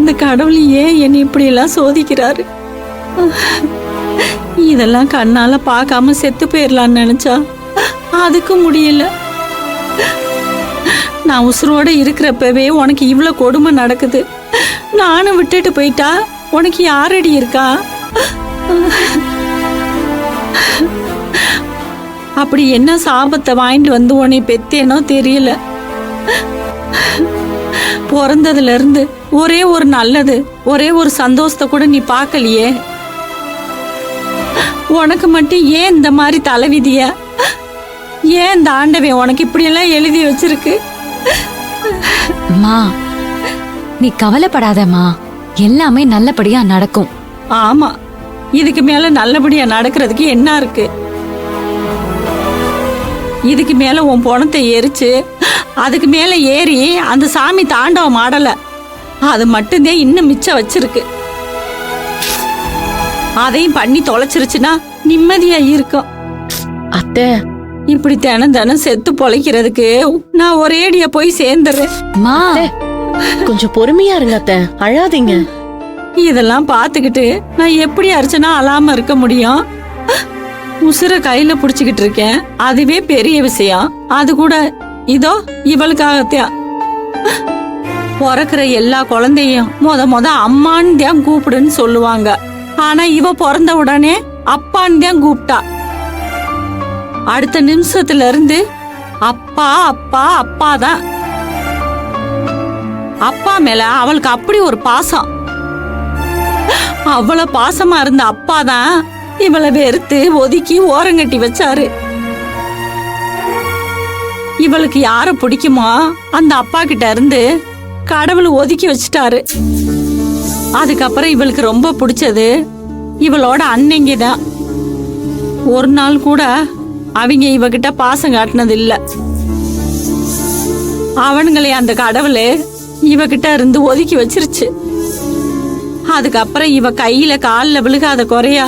அந்த கடவுள் ஏன் என்னை இப்படி எல்லாம் சோதிக்கிறாரு? இதெல்லாம் கண்ணால பார்க்காம செத்து போயிடலான்னு நினைச்சா அதுக்கு முடியல. நான் உசுரோட இருக்கிறப்பவே உனக்கு இவ்வளவு கொடுமை நடக்குது. நானும் விட்டுட்டு போயிட்டா உனக்கு யாரடி இருக்கா? அப்படி என்ன சாபத்தை வாங்கிட்டு வந்து உன்னை பெத்தேனோ தெரியல. பிறந்ததுல இருந்து ஒரே ஒரு நல்லது, ஒரே ஒரு சந்தோஷத்தை கூட நீ பார்க்கலையே. உனக்கு மட்டும் ஏன் இந்த மாதிரி தலைவிதிய? ஏன் இந்த ஆண்டவன் உனக்கு இப்படி எல்லாம் எழுதி வச்சிருக்கு? அம்மா, நீ கவலைப்படாதம்மா, எல்லாமே நல்லபடியா நடக்கும். ஆமா, இதுக்கு மேல நல்லபடியா நடக்கிறதுக்கு என்ன இருக்கு? இதுக்கு மேல உன் பணத்தை எரிச்சு அதுக்கு மேல ஏறி அந்த சாமி தாண்டவம் ஆடல. அது மட்டும்தான் இன்னும் மிச்சம் வச்சிருக்கு. அதையும் பண்ணி தொலைச்சிருச்சுன்னா நிம்மதியா இருக்கும். அத்தை, இப்படி தினம் தினம் செத்து பொழைக்கிறதுக்கு நான் ஒரேடியா போய் சேர்ந்துடுறேன். கொஞ்சம் பொறுமையா இருங்க அத்தை, அழாதீங்க. இதெல்லாம் பாத்துக்கிட்டு நான் எப்படி அர்ச்சனா அழாம இருக்க முடியும்? உசுர கையில புடிச்சுக்கிட்டு இருக்கேன், அதுவே பெரிய விஷயம். அது கூட இதோ இவளுக்காகத்தான். பிறக்கிற எல்லா குழந்தையும் முத அம்மான்னு தான் கூப்பிடுன்னு சொல்லுவாங்க. ஆனா இவ பிறந்த உடனே அப்பான்னு தான் கூப்பிட்டா. அடுத்த நிமிஷத்துல இருந்து அப்பா அப்பா அப்பா தான். அப்பா மேல அவளுக்கு அப்படி ஒரு பாசம். அவ்வளவு பாசமா இருந்த அப்பா தான் இவளை வெறுத்து ஒதுக்கி ஓரங்கட்டி வச்சாரு. இவளுக்கு யார பிடிக்குமோ அந்த அப்பா கிட்ட இருந்து கடவுள் ஒதுக்கி வச்சுட்டாரு. அதுக்கப்புறம் இவளுக்கு ரொம்ப பிடிச்சது இவளோட அன்னைங்க தான். ஒரு நாள் கூட அவங்க இவகிட்ட பாசம் காட்டினது இல்ல. அவனுங்களை அந்த கடவுள் இவகிட்ட இருந்து ஒதுக்கி வச்சிருச்சு. அதுக்கப்புறம் இவ கையில காலில் விழுகாத குறையா